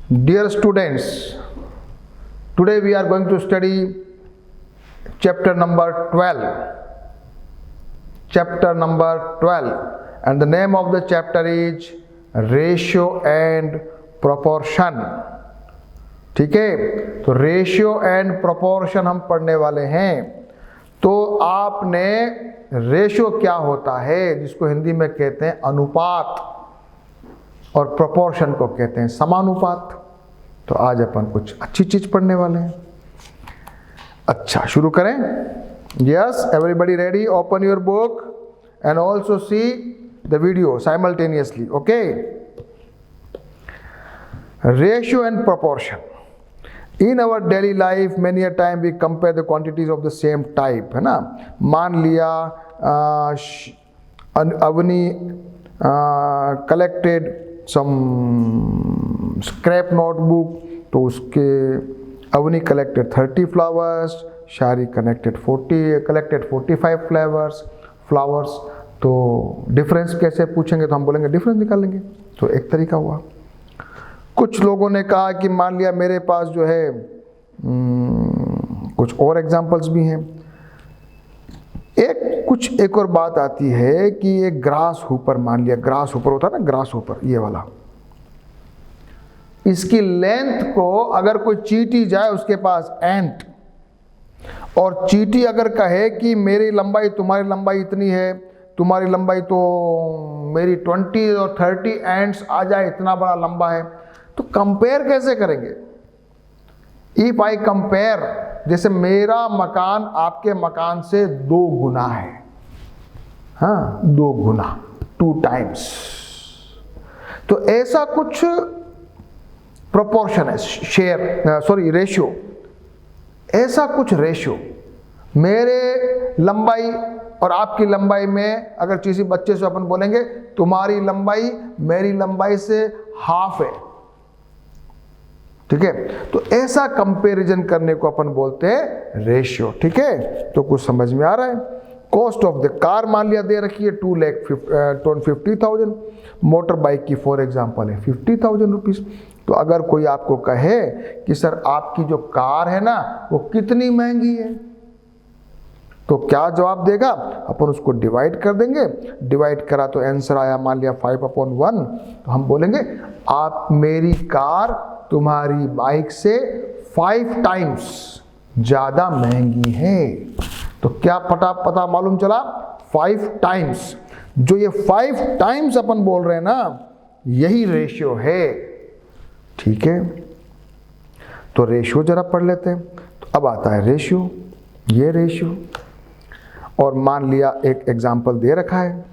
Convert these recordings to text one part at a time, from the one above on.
Dear students, today we are going to study chapter number 12. Chapter number 12, and the name of the chapter is Ratio and Proportion. ठीक है, तो ratio and proportion हम पढ़ने वाले हैं। तो आपने रेशियो क्या होता है, जिसको हिंदी में कहते हैं अनुपात, और प्रोपोर्शन को कहते हैं समानुपात। तो आज अपन कुछ अच्छी चीज पढ़ने वाले हैं। अच्छा, शुरू करें। Yes, everybody ready? Open your book and also see the video simultaneously. Okay, ratio and proportion. In our daily life, many a time we compare the quantities of the same type, है ना। मान लिया Avani collected some scrap notebook, तो उसके Avani collected 30 flowers, शारी collected 45 flowers। तो difference कैसे पूछेंगे, तो हम बोलेंगे डिफरेंस निकालेंगे। तो एक तरीका हुआ। कुछ लोगों ने कहा कि मान लिया मेरे पास जो है कुछ और एग्जांपल्स भी हैं। एक और बात आती है कि एक ग्रास हुपर, मान लिया ग्रास हुपर होता है ना, ग्रास हुपर ये वाला, इसकी लेंथ को अगर कोई चींटी जाए उसके पास एंट, और चींटी अगर कहे कि मेरी लंबाई तुम्हारी लंबाई इतनी है, तुम्हारी लंबाई तो मेरी 20 और 30 एंट्स आ जाए, इतना बड़ा लंबा है, तो कंपेयर कैसे करेंगे? इफ आई कंपेयर, जैसे मेरा मकान आपके मकान से 2 गुना है, हाँ 2 गुना, 2 टाइम्स, तो ऐसा कुछ प्रोपोर्शन है, रेशियो, ऐसा कुछ रेशियो मेरे लंबाई और आपकी लंबाई में। अगर किसी बच्चे से अपन बोलेंगे तुम्हारी लंबाई मेरी लंबाई से हाफ है, ठीक है, तो ऐसा कंपैरिजन करने को अपन बोलते हैं रेशियो। ठीक है, तो कुछ समझ में आ रहा है? कॉस्ट ऑफ द कार मान लिया दे रखी है 2,50,000, मोटर बाइक की फॉर एग्जांपल है 50,000 रुपीज। तो अगर कोई आपको कहे कि सर आपकी जो कार है ना वो कितनी महंगी है, तो क्या जवाब देगा? अपन उसको डिवाइड कर देंगे। डिवाइड करा तो आंसर आया मान लिया 5/1। तो हम बोलेंगे आप मेरी कार तुम्हारी बाइक से 5 टाइम्स ज्यादा महंगी है। तो क्या पता मालूम चला? 5 टाइम्स। जो ये 5 टाइम्स अपन बोल रहे हैं ना, यही रेशियो है। ठीक है, तो रेशियो जरा पढ़ लेते हैं। तो अब आता है रेशियो, ये रेशियो। और मान लिया एक एग्जाम्पल दे रखा है,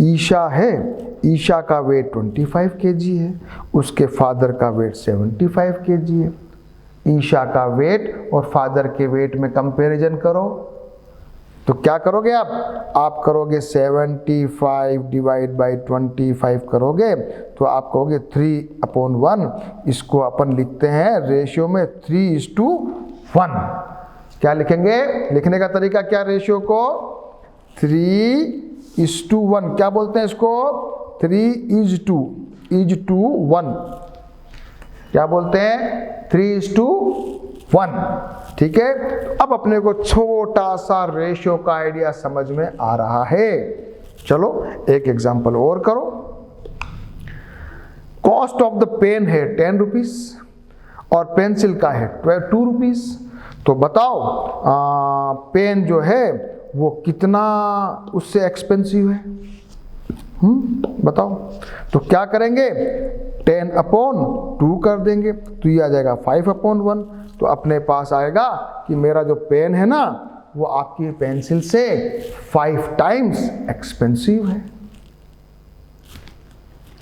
ईशा है, ईशा का वेट 25 kg है, उसके फादर का वेट 75 kg है। ईशा का वेट और फादर के वेट में कंपैरिजन करो, तो क्या करोगे आप करोगे 75 डिवाइड बाई 25 करोगे, तो आप कहोगे 3/1। इसको अपन लिखते हैं रेशियो में 3:1। क्या लिखेंगे? लिखने का तरीका क्या रेशियो को? 3:1। क्या बोलते हैं इसको? 3:1। क्या बोलते हैं? 3:1। ठीक है, अब अपने को छोटा सा रेशियो का आइडिया समझ में आ रहा है। चलो एक एग्जांपल और करो। कॉस्ट ऑफ द पेन है 10 रुपीज और पेंसिल का है 2 रुपीज। तो बताओ पेन जो है वो कितना उससे एक्सपेंसिव है? बताओ। तो क्या करेंगे? 10/2 कर देंगे, तो ये आ जाएगा 5/1। तो अपने पास आएगा कि मेरा जो पेन है ना वो आपकी पेंसिल से 5 टाइम्स एक्सपेंसिव है।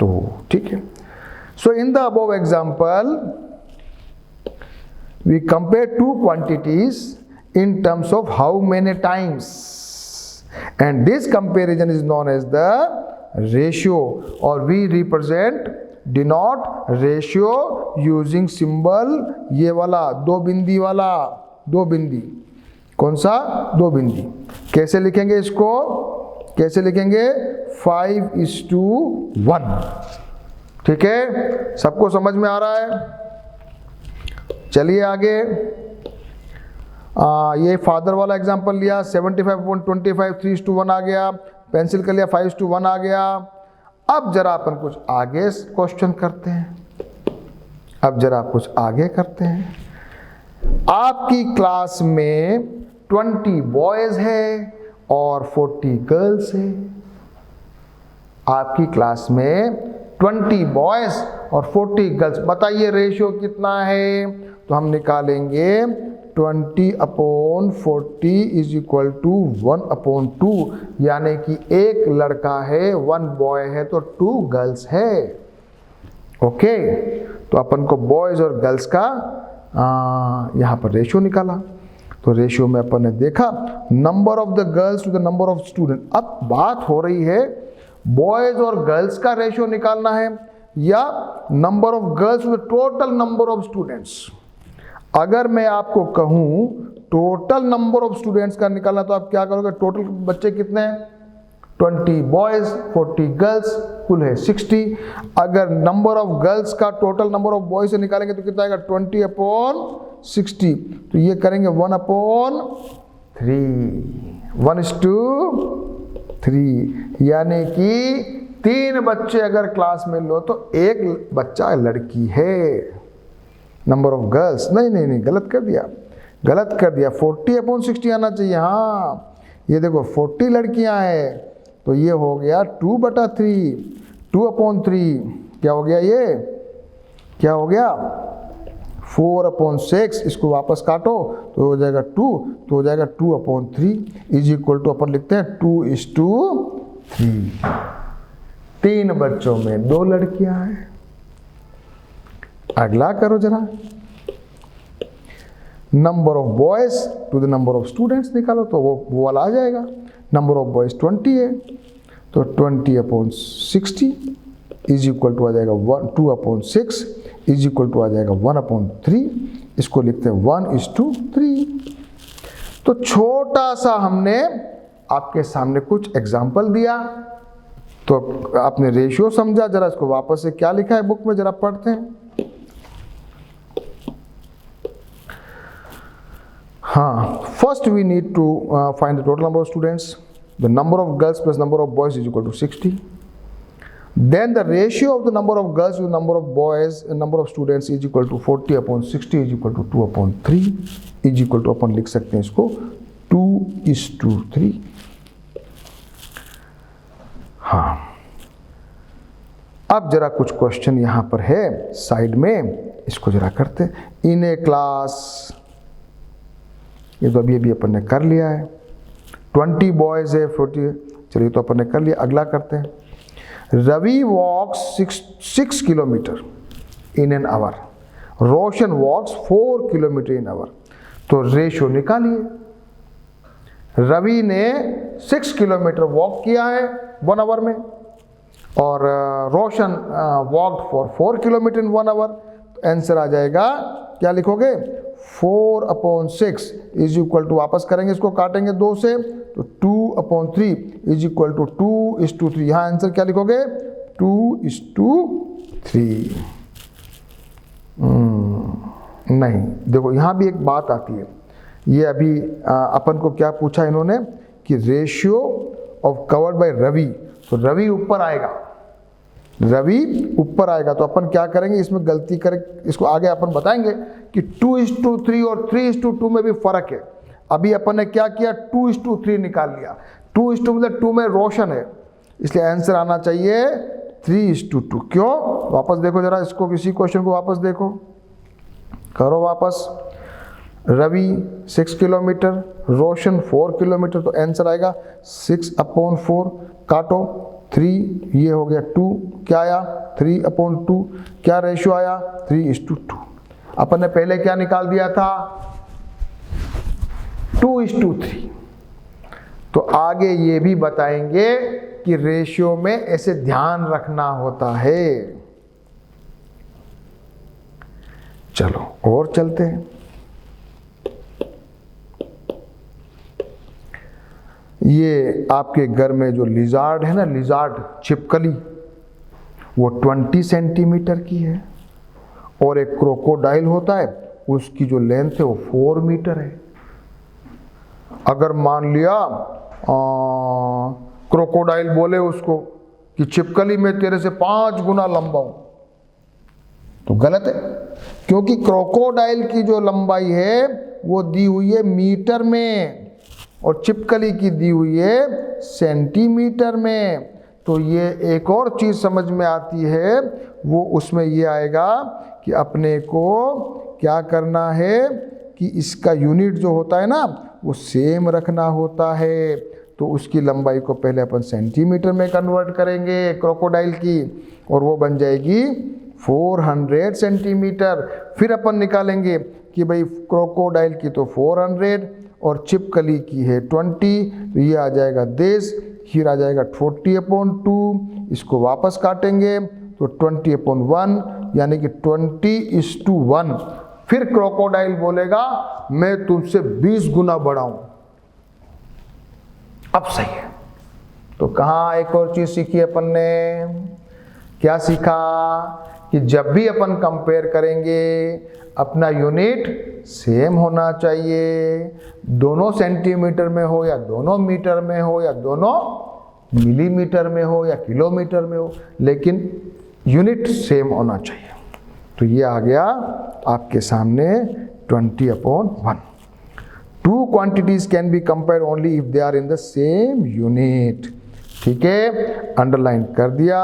तो ठीक है, so in the above example we compare 2 quantities in terms of how many times, and this comparison is known as the ratio, or we denote ratio using symbol ये वाला 2 बिंदी वाला, 2 बिंदी। कौन सा? 2 बिंदी। कैसे लिखेंगे इसको? कैसे लिखेंगे? 5:1। ठीक है, सबको समझ में आ रहा है? चलिए आगे। ये फादर वाला एग्जांपल लिया, 75/25 3:1 आ गया, पेंसिल कर लिया 5:1 आ गया। अब जरा अपन कुछ आगे क्वेश्चन करते हैं। आपकी क्लास में 20 बॉयज है और 40 गर्ल्स है। आपकी क्लास में 20 बॉयज और 40 गर्ल्स, बताइए रेशियो कितना है? तो हम निकालेंगे 20/40 इज इक्वल टू 1/2, यानी कि एक लड़का है, 1 बॉय है तो 2 गर्ल्स है। ओके, तो अपन को बॉयज और गर्ल्स का यहाँ पर रेशियो निकाला। तो रेशियो में अपन ने देखा number of the girls to the number of student. अब बात हो रही है बॉयज और गर्ल्स का रेशियो निकालना है या number of girls to the total number of students. अगर मैं आपको कहूं टोटल नंबर ऑफ स्टूडेंट्स का निकालना, तो आप क्या करोगे? टोटल बच्चे कितने हैं? 20 बॉयज 40 गर्ल्स, कुल है 60। अगर नंबर ऑफ गर्ल्स का टोटल नंबर ऑफ बॉयज से निकालेंगे तो कितना आएगा? 20/60। तो ये करेंगे 1/3, 1:3, यानी कि 3 बच्चे अगर क्लास में लो तो एक बच्चा लड़की है। नंबर ऑफ गर्ल्स नहीं, गलत कर दिया। 40/60 आना चाहिए। हाँ, ये देखो 40 लड़कियां हैं तो ये हो गया 2/3, 2/3 क्या हो गया? ये क्या हो गया? 4/6। इसको वापस काटो तो हो जाएगा 2, तो हो जाएगा 2/3 इज इक्वल टू, अपन लिखते हैं 2:3। 3 बच्चों में 2 लड़कियां हैं। अगला करो जरा, number of boys to the number of students निकालो, तो वो वाला आ जाएगा। नंबर ऑफ बॉयज 20 है तो 20/60 इज इक्वल टू आ जाएगा 2/6 इज इक्वल टू आ जाएगा 1/3। इसको लिखते हैं 1:3। तो छोटा सा हमने आपके सामने कुछ एग्जाम्पल दिया, तो आपने रेशियो समझा। जरा इसको वापस से क्या लिखा है बुक में जरा पढ़ते हैं। हाँ, first we need to find the total number of students. The number of girls plus number of boys is equal to 60। Then the ratio of the number of girls to the number of boys and number of students is equal to 40/60 is equal to 2/3 is equal to, अपन लिख सकते हैं इसको 2:3। हाँ, अब जरा कुछ question यहाँ पर है साइड में, इसको जरा करते हैं। इन ए क्लास, ये तो अभी अपन ने कर लिया है। 20 बॉयज है 40, चलिए तो अपन ने कर लिया। अगला करते हैं। Ravi walks 6 kilometre in an hour, Roshan walks 4 kilometre in hour. तो रेशियो निकालिए। रवि ने 6 किलोमीटर वॉक किया है 1 आवर में और Roshan walked for 4 kilometre in 1 hour. तो आंसर आ जाएगा, क्या लिखोगे? 4/6 इज इक्वल टू, वापस करेंगे इसको, काटेंगे 2 से, तो 2/3 इज इक्वल टू 2:3। यहाँ आंसर क्या लिखोगे? 2:3। नहीं, देखो यहाँ भी एक बात आती है। ये अभी अपन को क्या पूछा इन्होंने कि ratio of covered by Ravi, तो रवि ऊपर आएगा, रवि ऊपर आएगा। तो अपन क्या करेंगे, इसमें गलती करें, इसको आगे अपन बताएंगे कि 2:3 और 3:2 में भी फर्क है। अभी अपन ने क्या किया, 2:3 निकाल लिया। 2:2 मतलब 2 में रोशन है, इसलिए आंसर आना चाहिए 3:2। क्यों? वापस देखो जरा इसको, किसी क्वेश्चन को वापस देखो, करो वापस। रवि 6 किलोमीटर, रोशन 4 किलोमीटर, तो आंसर आएगा 6/4। काटो 3, ये हो गया 2, क्या आया? 3/2। क्या रेशियो आया? 3:2। अपन ने पहले क्या निकाल दिया था? 2:3। तो आगे ये भी बताएंगे कि रेशियो में ऐसे ध्यान रखना होता है। चलो और चलते हैं। ये आपके घर में जो लिजार्ड है ना, लिजार्ड छिपकली, वो 20 सेंटीमीटर की है, और एक क्रोकोडाइल होता है उसकी जो लेंथ है वो 4 मीटर है। अगर मान लिया क्रोकोडाइल बोले उसको कि छिपकली मैं तेरे से 5 गुना लंबा हूं, तो गलत है, क्योंकि क्रोकोडाइल की जो लंबाई है वो दी हुई है मीटर में और छिपकली की दी हुई है सेंटीमीटर में। तो ये एक और चीज समझ में आती है, वो उसमें ये आएगा कि अपने को क्या करना है कि इसका यूनिट जो होता है ना वो सेम रखना होता है। तो उसकी लंबाई को पहले अपन सेंटीमीटर में कन्वर्ट करेंगे क्रोकोडाइल की, और वो बन जाएगी 400 सेंटीमीटर। फिर अपन निकालेंगे कि भाई क्रोकोडाइल की तो 400 और छिपकली की है 20, तो ये आ जाएगा 10, फिर आ जाएगा 40/2, इसको वापस काटेंगे तो 20/1, यानी कि 20:1। फिर क्रोकोडाइल बोलेगा मैं तुमसे 20 गुना बड़ा हूं। अब सही है। तो कहाँ एक और चीज सीखी अपन ने, क्या सीखा कि जब भी अपन कंपेयर करेंगे अपना यूनिट सेम होना चाहिए, दोनों सेंटीमीटर में हो या दोनों मीटर में हो या दोनों मिलीमीटर में हो या किलोमीटर में हो, लेकिन यूनिट सेम होना चाहिए। तो ये आ गया आपके सामने 20/1। Two quantities can be compared only if they are in the same unit। ठीक है, अंडरलाइन कर दिया।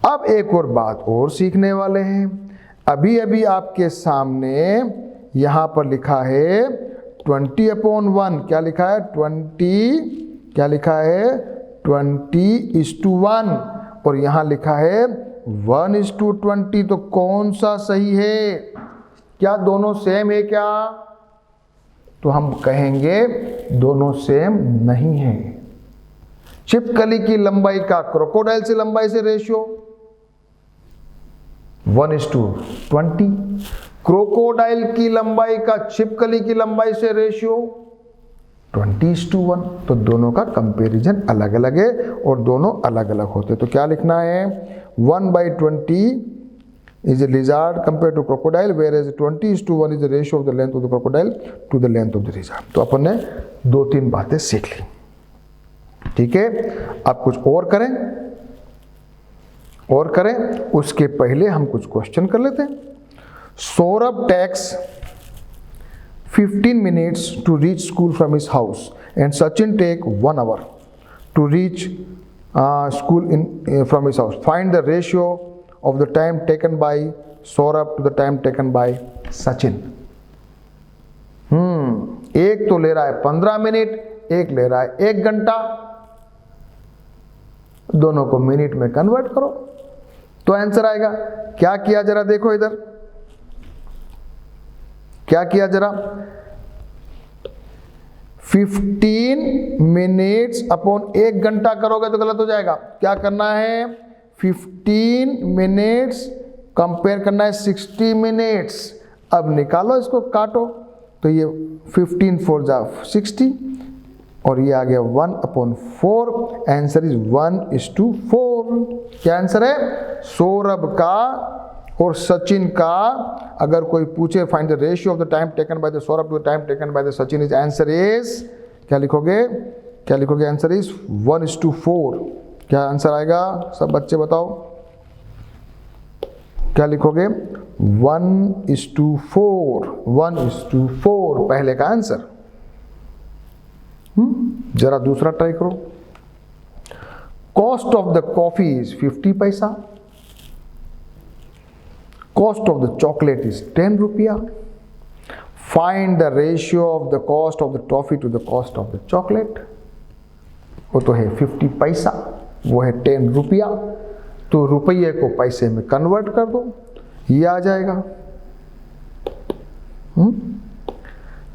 अब एक और बात और सीखने वाले हैं। अभी अभी आपके सामने यहां पर लिखा है 20/1। क्या लिखा है? क्या लिखा है? 20:1, और यहां लिखा है 1:20। तो कौन सा सही है? क्या दोनों सेम है क्या? तो हम कहेंगे दोनों सेम नहीं है। छिपकली की लंबाई का क्रोकोडाइल से लंबाई से रेशियो 1:20। क्रोकोडाइल की लंबाई का छिपकली की लंबाई से रेशियो 20:1। तो दोनों का कंपैरिजन अलग अलग है और दोनों अलग अलग होते। तो क्या लिखना है? 1/20 is a lizard compared to crocodile, whereas 20:1 is the ratio of the length of the crocodile to the length of the lizard। तो अपन ने 2-3 बातें सीख ली। ठीक है, अब कुछ और करें उसके पहले हम कुछ क्वेश्चन कर लेते हैं। Saurabh takes 15 minutes to reach school from his house and Sachin take 1 hour to reach school from his house। Find the ratio of the time taken by Saurabh to the time taken by Sachin। एक तो ले रहा है 15 minute, एक ले रहा है 1 घंटा। दोनों को मिनट में कन्वर्ट करो तो आंसर आएगा। क्या किया जरा देखो इधर, क्या किया जरा। 15 मिनट्स अपॉन 1 घंटा करोगे तो गलत हो जाएगा। क्या करना है? 15 मिनट्स कंपेयर करना है 60 मिनट्स। अब निकालो इसको, काटो तो ये 15 4 जा 60 और ये आ गया 1/4। Answer is 1:4। क्या आंसर है? सौरभ का और सचिन का अगर कोई पूछे find the ratio of the time taken by the Saurabh to the time taken by the Sachin, is answer is क्या लिखोगे? Answer is 1:4। क्या आंसर आएगा? सब बच्चे बताओ क्या लिखोगे? 1:4। 1:4 पहले का आंसर। जरा दूसरा ट्राई करो। Cost of the coffee is 50 paisa. Cost of the chocolate is 10 rupaya. Find the ratio of the cost of the toffee to the cost of the chocolate. वो तो है 50 पैसा, वो है 10 रुपया। तो रुपये को पैसे में कन्वर्ट कर दो, ये आ जाएगा।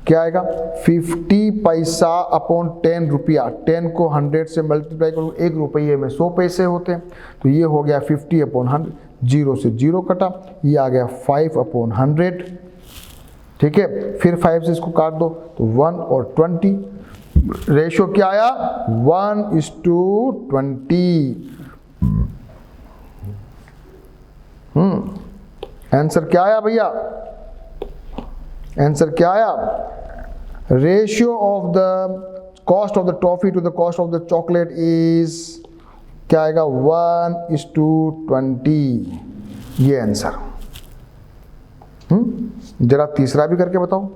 क्या आएगा? 50 पैसा अपॉन 10 रुपया। 10 को 100 से मल्टीप्लाई करो, 1 रुपये में 100 पैसे होते हैं। तो ये हो गया 50/100, 0 से 0 कटा, ये आ गया 5/100। ठीक है, फिर 5 से इसको काट दो तो 1 और 20। रेशियो क्या आया? 1:20। आंसर क्या आया भैया? आंसर क्या आया? Ratio of the cost of the toffee to the cost of the chocolate is क्या आएगा? 1:20। ये आंसर। जरा तीसरा भी करके बताओ,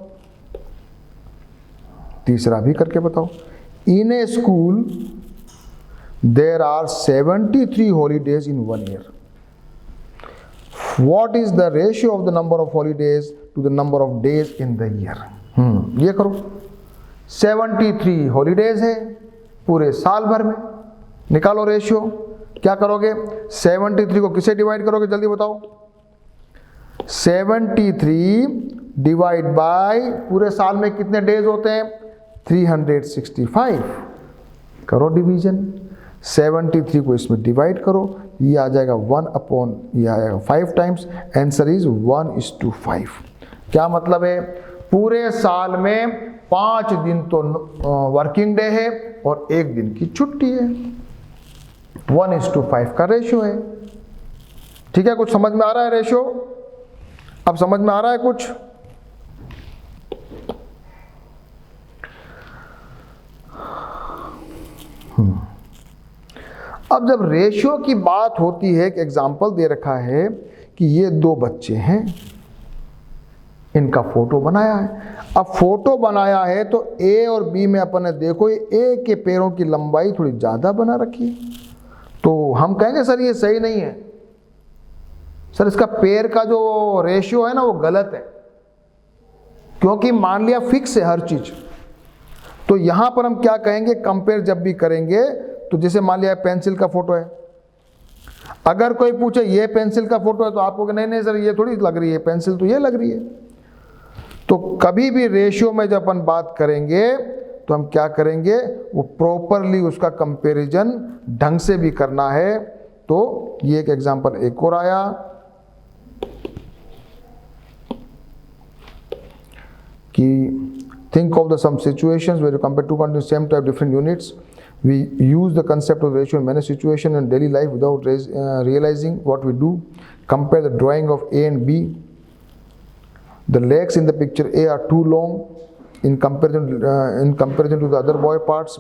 तीसरा भी करके बताओ। In a school there are 73 holidays in 1 year. What is the ratio of the number of holidays to the number of days in the year? ये करो। 73 holidays है पूरे साल भर में, निकालो रेशियो। क्या करोगे? 73 को किसे डिवाइड करोगे? जल्दी बताओ। 73 डिवाइड बाय पूरे साल में कितने डेज होते हैं? 365। करो डिवीजन। 73 को इसमें डिवाइड करो, ये आ जाएगा 1/, ये आएगा 5 टाइम्स। Answer is 1:5। क्या मतलब है? पूरे साल में 5 दिन तो वर्किंग डे है और 1 दिन की छुट्टी है। 1:5 का रेशियो है। ठीक है, कुछ समझ में आ रहा है रेशियो? अब समझ में आ रहा है कुछ? अब जब रेशियो की बात होती है, एक एग्जाम्पल दे रखा है कि ये 2 बच्चे हैं, इनका फोटो बनाया है। अब फोटो बनाया है तो ए और बी में अपन ने देखो ए के पैरों की लंबाई थोड़ी ज़्यादा बना रखी है, तो हम कहेंगे सर ये सही नहीं है, सर इसका पैर का जो रेशियो है ना वो गलत है, क्योंकि मान लिया फिक्स है हर चीज़। तो यहाँ पर हम क्या कहेंगे? कंपेयर जब भी करेंगे तो जैसे मान लिया पेंसिल का फोटो है, अगर कोई पूछे ये पेंसिल का फोटो है तो आप कहोगे नहीं नहीं सर ये थोड़ी लग रही है पेंसिल, तो ये लग रही है। तो कभी भी रेशियो में जब अपन बात करेंगे तो हम क्या करेंगे? वो प्रॉपरली उसका कंपैरिजन ढंग से भी करना है। तो ये एक एग्जांपल एक और आया कि think of the some situations where you compare two continuous same type different units. We use the concept of ratio in many situations in daily life without realizing what we do. Compare the drawing of A and B. The legs in the picture A are too long in comparison to the other boy parts.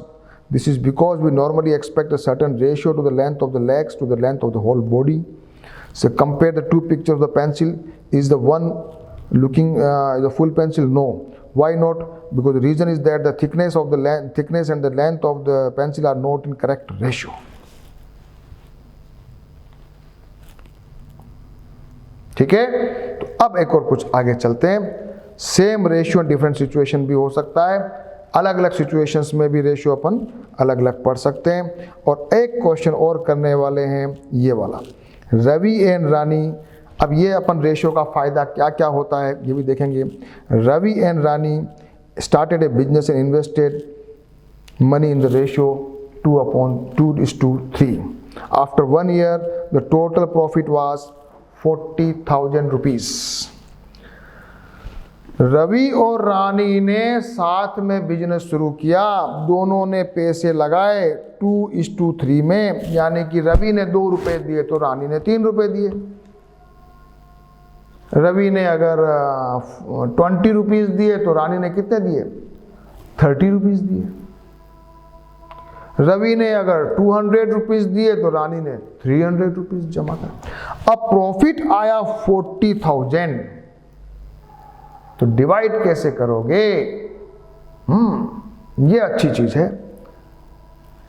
This is because we normally expect a certain ratio to the length of the legs to the length of the whole body. So compare the two pictures of the pencil. Is the one looking the full pencil? No. Why not? Because the reason is that the thickness and the length of the pencil are not in correct ratio. ठीक है, तो अब एक और कुछ आगे चलते हैं। सेम रेशियो डिफरेंट सिचुएशन भी हो सकता है, अलग अलग सिचुएशंस में भी रेशियो अपन अलग अलग पढ़ सकते हैं। और एक क्वेश्चन और करने वाले हैं ये वाला, रवि एंड रानी। अब ये अपन रेशियो का फ़ायदा क्या क्या होता है ये भी देखेंगे। Ravi and Rani started a business and invested money in the ratio 2:2:3. After 1 year, the total profit was 40,000 rupees. Ravi और रानी ने साथ में बिजनेस शुरू किया, दोनों ने पैसे लगाए 2:3 में, यानी कि रवि ने 2 रुपये दिए तो रानी ने 3 रुपये दिए। रवि ने अगर 20 रुपीज़ दिए तो रानी ने कितने दिए? 30 रुपीज़ दिए। रवि ने अगर 200 रुपीज़ दिए तो रानी ने 300 रुपीज़ जमा कर। अब प्रॉफिट आया 40,000, तो डिवाइड कैसे करोगे? ये अच्छी चीज़ है।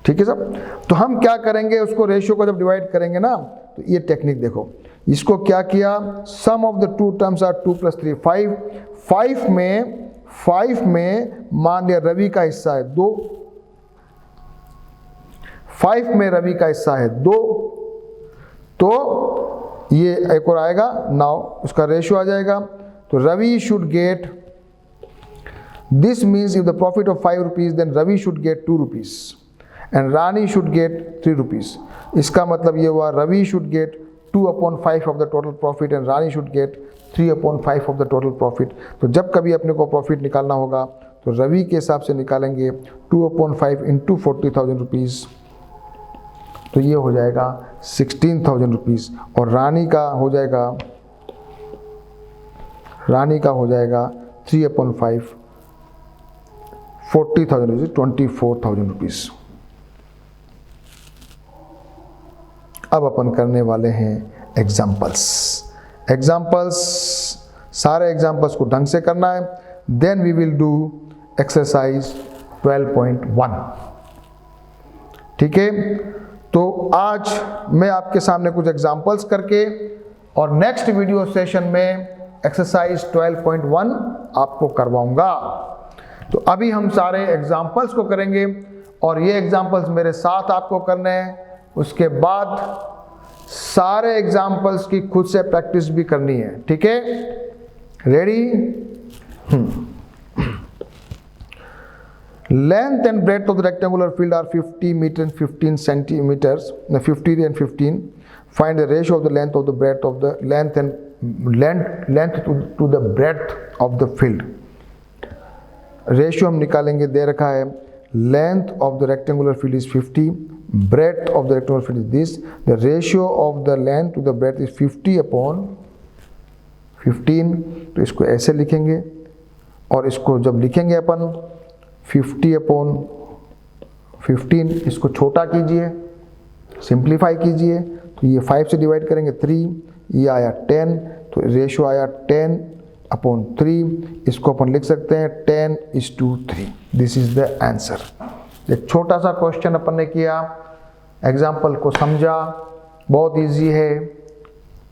ठीक है सब। तो हम क्या करेंगे, उसको रेशियो को जब डिवाइड करेंगे ना, तो ये टेक्निक देखो। इसको क्या किया? Sum of the two terms are 2 + 3 5। 5 में मान लिया रवि का हिस्सा है 2, 5 में रवि का हिस्सा है 2, तो ये एक और आएगा, नाउ उसका रेशियो आ जाएगा। तो Ravi should get, this means if the profit of 5 rupees then Ravi should get 2 rupees and Rani should get 3 rupees. इसका मतलब ये हुआ Ravi should get 2/5 of the total profit and Rani should get 3/5 of the total profit. तो जब कभी अपने को प्रॉफिट निकालना होगा तो रवि के हिसाब से निकालेंगे 2/5 × 40,000 रुपीज़ तो ये हो जाएगा 16,000 रुपीज़, और रानी का हो जाएगा 3/5 40,000 रुपीज़, 24,000 रुपीज़। अब अपन करने वाले हैं एग्जाम्पल्स। सारे एग्जाम्पल्स को ढंग से करना है। Then we will do exercise 12.1। ठीक है, तो आज मैं आपके सामने कुछ एग्जाम्पल्स करके और नेक्स्ट वीडियो सेशन में एक्सरसाइज 12.1 आपको करवाऊंगा। तो अभी हम सारे एग्जाम्पल्स को करेंगे और ये एग्जाम्पल्स मेरे साथ आपको करने हैं। उसके बाद सारे एग्जाम्पल्स की खुद से प्रैक्टिस भी करनी है। ठीक है, ready? Length and breadth of the rectangular field are 50 meter and 15 centimeters. 50 and 15. Find the ratio of the length of the breadth of the length to the breadth of the field. Ratio हम निकालेंगे, दे रखा है length of the rectangular field is 50, breadth of the rectangular field is this. The ratio of the length to the breadth is 50/15। तो इसको ऐसे लिखेंगे, और इसको जब लिखेंगे अपन 50/15, इसको छोटा कीजिए, सिंप्लीफाई कीजिए, तो ये 5 से डिवाइड करेंगे 3, ये आया 10, तो रेशियो आया 10/3। इसको अपन लिख सकते हैं 10:3। This is the answer. एक छोटा सा क्वेश्चन अपन ने किया, एग्जाम्पल को समझा, बहुत इजी है।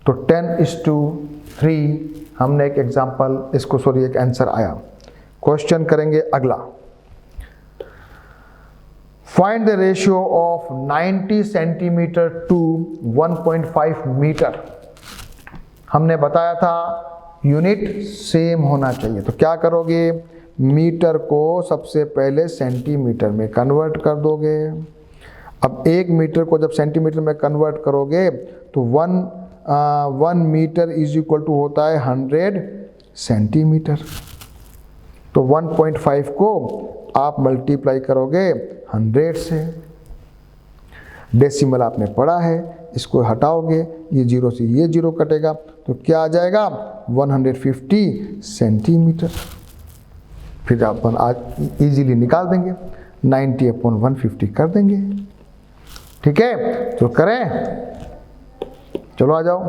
तो 10:3 हमने एक एग्जाम्पल, एक आंसर आया। क्वेश्चन करेंगे अगला। Find the ratio of 90 centimetre to 1.5 metre. हमने बताया था यूनिट सेम होना चाहिए, तो क्या करोगे, मीटर को सबसे पहले सेंटीमीटर में कन्वर्ट कर दोगे। अब 1 मीटर को जब सेंटीमीटर में कन्वर्ट करोगे तो 1 मीटर इज इक्वल टू होता है 100 सेंटीमीटर। तो 1.5 को आप मल्टीप्लाई करोगे 100 से। डेसिमल आपने पढ़ा है, इसको हटाओगे, ये 0 से ये 0 कटेगा, तो क्या आ जाएगा 150 सेंटीमीटर। फिर अपन आज इजीली निकाल देंगे, 90/150 कर देंगे। ठीक है, तो करें, चलो आ जाओ।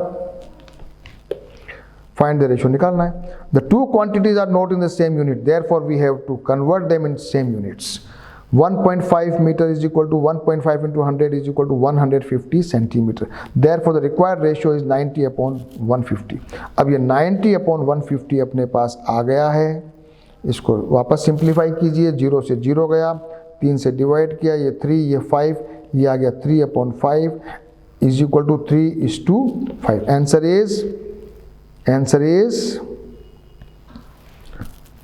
फाइंड द रेशियो निकालना है। The two quantities are not in the same unit, therefore we have to convert them in same units. 1.5 meter is equal to 1.5 into 100 is equal to 150 centimeter. Therefore, the required ratio is 90/150. अब ये 90/150 अपने पास आ गया है। इसको वापस simplify कीजिए, 0 से 0 गया, 3 से डिवाइड किया, ये 3, ये 5, ये आ गया 3/5 is equal to 3:5. Answer is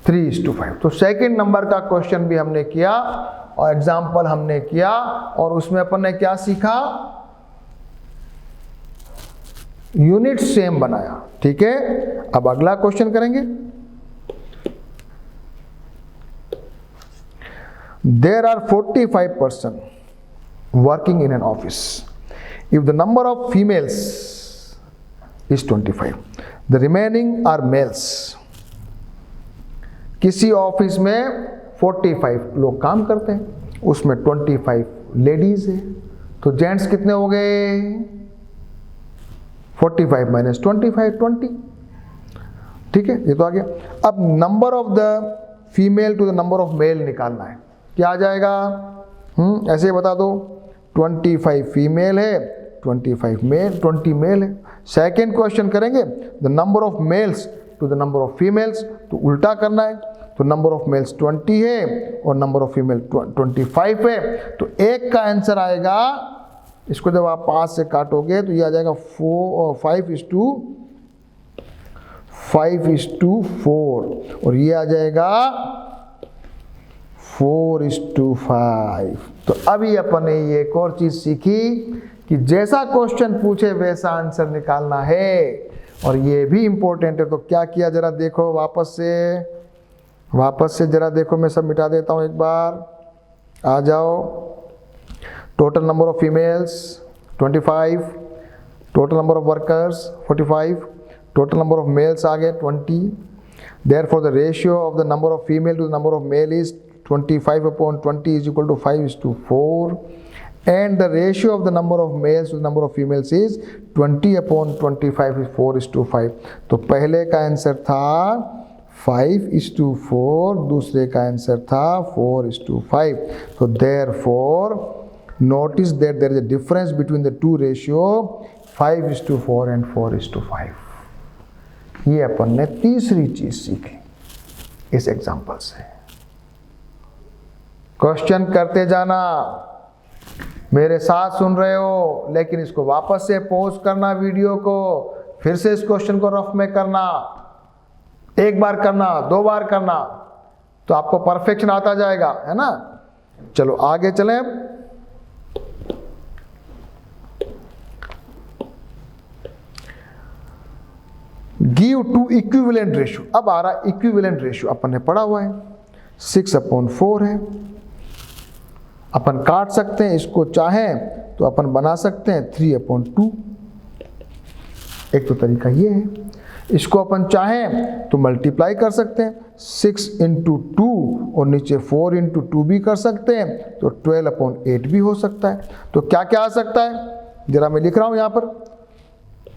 3:5। तो सेकेंड नंबर का क्वेश्चन भी हमने किया और एग्जाम्पल हमने किया, और उसमें अपन ने क्या सीखा, यूनिट सेम बनाया। ठीक है, अब अगला क्वेश्चन करेंगे। There are 45 person working in an office. If the number of females is 25, the remaining are males. किसी ऑफिस में 45 लोग काम करते हैं, उसमें 25 लेडीज है, तो जेंट्स कितने हो गए, 45 - 25 20। ठीक है, ये तो आ गया। अब number of the female to the number of male निकालना है। क्या आ जाएगा, ऐसे ही बता दो, 25 फीमेल है, 20 मेल है। सेकेंड क्वेश्चन करेंगे, the number of males to the number of females, तो उल्टा करना है। तो नंबर ऑफ मेल्स 20 है और नंबर ऑफ फीमेल 25 है, तो एक का आंसर आएगा, इसको जब आप 5 से काटोगे तो ये आ जाएगा 5:4, और ये आ जाएगा 4:5। तो अभी अपन ने ये एक और चीज सीखी कि जैसा क्वेश्चन पूछे वैसा आंसर निकालना है, और ये भी इंपॉर्टेंट है। तो क्या किया जरा देखो, वापस से जरा देखो, मैं सब मिटा देता हूं एक बार, आ जाओ। total number of females 25, total number of workers 45, total number of males आ गए 20. Therefore the ratio of the number of female to the number of male is 25 upon 20 is equal to 5:4, and the ratio of the number of males to the number of females is 20 upon 25 is 4:5. तो पहले का answer था 5:4, दूसरे का answer था 4:5. So therefore notice that there is a difference between the two ratio 5:4 and 4:5. ये अपन ने तीसरी चीज सीखी इस एग्जाम्पल से. क्वेश्चन करते जाना, मेरे साथ सुन रहे हो, लेकिन इसको वापस से पॉज करना वीडियो को, फिर से इस क्वेश्चन को रफ में करना, एक बार करना, 2 बार करना, तो आपको परफेक्शन आता जाएगा, है ना. चलो आगे चलें. Give 2 equivalent ratio. अब आ रहा इक्विवेलेंट रेशियो, अपन ने पढ़ा हुआ है 6/4 है. अपन काट सकते हैं, इसको चाहें तो अपन बना सकते हैं 3/2. एक तो तरीका ये है. इसको अपन चाहें तो मल्टीप्लाई कर सकते हैं 6 × 2 और नीचे 4 × 2 भी कर सकते हैं, तो 12/8 भी हो सकता है. तो क्या क्या आ सकता है, जरा मैं लिख रहा हूं यहां पर.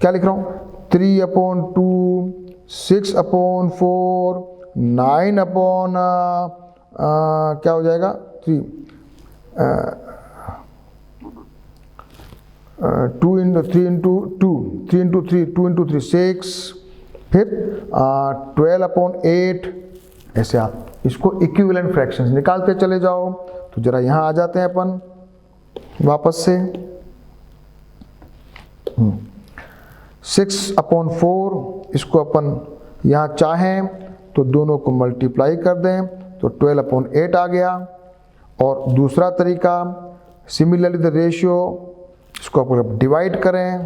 क्या लिख रहा हूं? 3/2, 6/4, 9 क्या हो जाएगा 3 2 × 3 × 2 3 × 3 2 × 3 6, फिर 12/8. ऐसे आप इसको इक्विवेलेंट फ्रैक्शंस निकालते चले जाओ. तो जरा यहां आ जाते हैं अपन वापस से. 6/4, इसको अपन यहाँ चाहें तो दोनों को मल्टीप्लाई कर दें तो 12/8 आ गया. और दूसरा तरीका सिमिलरली द रेशियो, इसको अपन डिवाइड करें,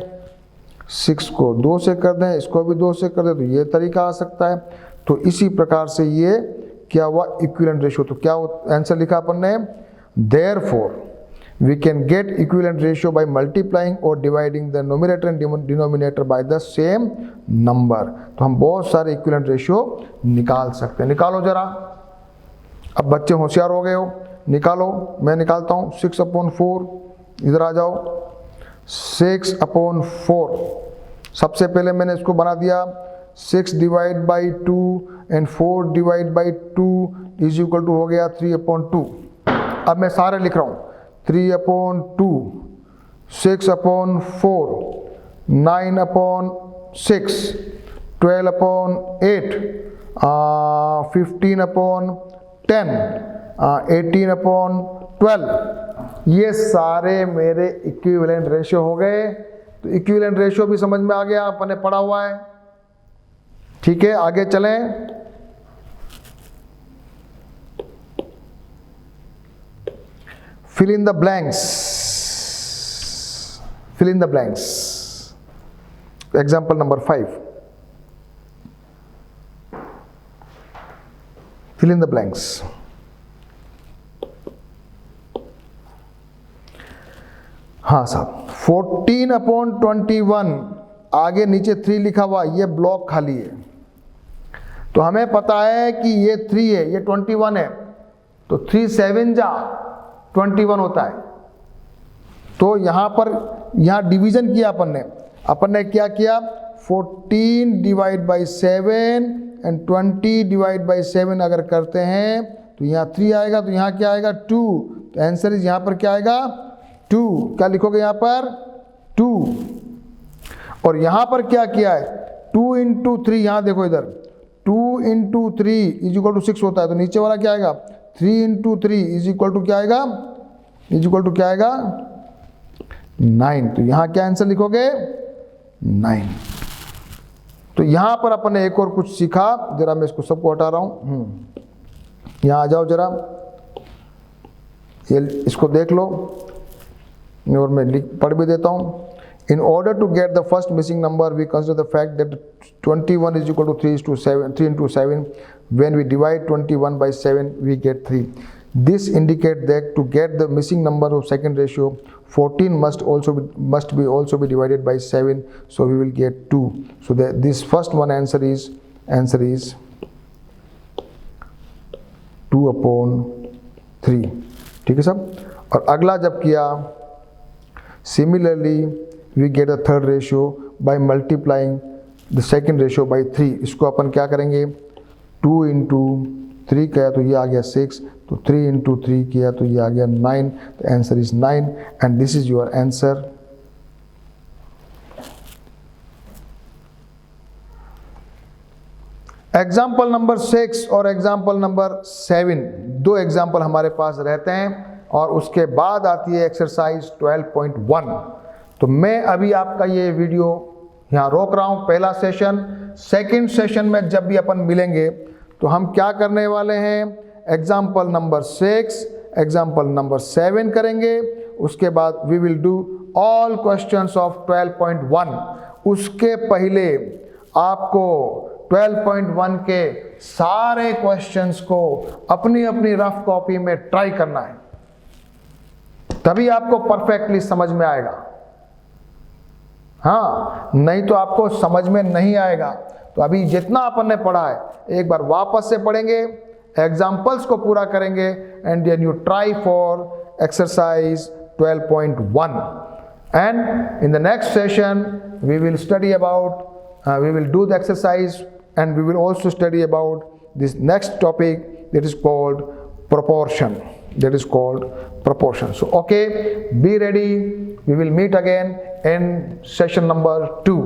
6 को 2 से कर दें, इसको भी 2 से कर दें, तो ये तरीका आ सकता है. तो इसी प्रकार से ये क्या हुआ इक्विवेलेंट रेशियो. तो क्या आंसर लिखा अपन ने, therefore we can get equivalent ratio by multiplying or dividing the numerator and denominator by the same number. तो हम बहुत सारे equivalent ratio निकाल सकते हैं. निकालो जरा. अब बच्चे होशियार हो गए हो, निकालो. मैं निकालता हूँ 6/4. इधर आ जाओ. 6/4, सबसे पहले मैंने इसको बना दिया 6 divide by 2 and 4 divide by 2 is equal to हो गया 3/2. अब मैं सारे लिख रहा हूँ 3/2, 6/4, 9/6, 12/8, 15/10, 18/12. ये सारे मेरे इक्विवेलेंट रेशियो हो गए. तो इक्विवेलेंट रेशियो भी समझ में आ गया, अपने पढ़ा हुआ है. ठीक है, आगे चलें. Fill in the blanks. Fill in the blanks. Example number 5. Fill in the blanks. हाँ साहब, 14/21, आगे नीचे 3 लिखा हुआ, ये ब्लॉक खाली है. तो हमें पता है कि ये 3 है, ये 21 है, तो 3 7 जा 21 होता है. तो यहाँ पर डिवीजन किया अपन ने क्या किया, 14 divide by 7 and 20 divide by 7 अगर करते हैं तो यहाँ 3 आएगा, तो यहाँ क्या आएगा 2. तो आंसर इज यहाँ पर क्या आएगा 2. क्या लिखोगे यहाँ पर 2. और यहाँ पर क्या किया है 2 × 3, यहाँ देखो इधर 2 × 3 इज इक्वल टू 6 होता है. तो नीचे वाला क्या आएगा 3 × 3 इज इक्वल टू क्या आएगा, इज इक्वल टू क्या आएगा 9. तो यहाँ क्या आंसर लिखोगे 9. तो यहाँ पर अपन ने एक और कुछ सीखा, जरा मैं इसको सबको हटा रहा हूँ. यहाँ आ जाओ जरा, ये इसको देख लो और मैं पढ़ भी देता हूँ. In order to get the first missing number, we consider the fact that 21 is equal to 3 × 7. When we divide 21 by 7, we get 3. This indicate that to get the missing number of second ratio, 14 must also be divided by 7. So we will get 2. So this first one answer is 2/3. ठीक है सब. और अगला जब किया, similarly we get a third ratio by multiplying the second ratio by 3. इसको अपन क्या करेंगे, 2 into 3 किया तो ये आ गया 6, तो 3 into 3 किया तो ये आ गया 9. The answer is 9 and this is your answer. Example number 6 और एग्जाम्पल नंबर 7, 2 एग्जाम्पल हमारे पास रहते हैं और उसके बाद आती है एक्सरसाइज 12.1. तो मैं अभी आपका ये वीडियो यहाँ रोक रहा हूँ. पहला सेशन, सेकंड सेशन में जब भी अपन मिलेंगे तो हम क्या करने वाले हैं, एग्जाम्पल नंबर 6, एग्जाम्पल नंबर 7 करेंगे. उसके बाद we will do all questions of 12.1. उसके पहले आपको 12.1 के सारे क्वेश्चंस को अपनी अपनी रफ कॉपी में ट्राई करना है, तभी आपको परफेक्टली समझ में आएगा. हाँ, नहीं तो आपको समझ में नहीं आएगा. तो अभी जितना अपन ने पढ़ा है एक बार वापस से पढ़ेंगे, एग्जाम्पल्स को पूरा करेंगे and then you try for exercise 12.1. And in the next session we will study about we will do the exercise and we will also study about this next topic that is called proportion. So okay, be ready. We will meet again in session number 2.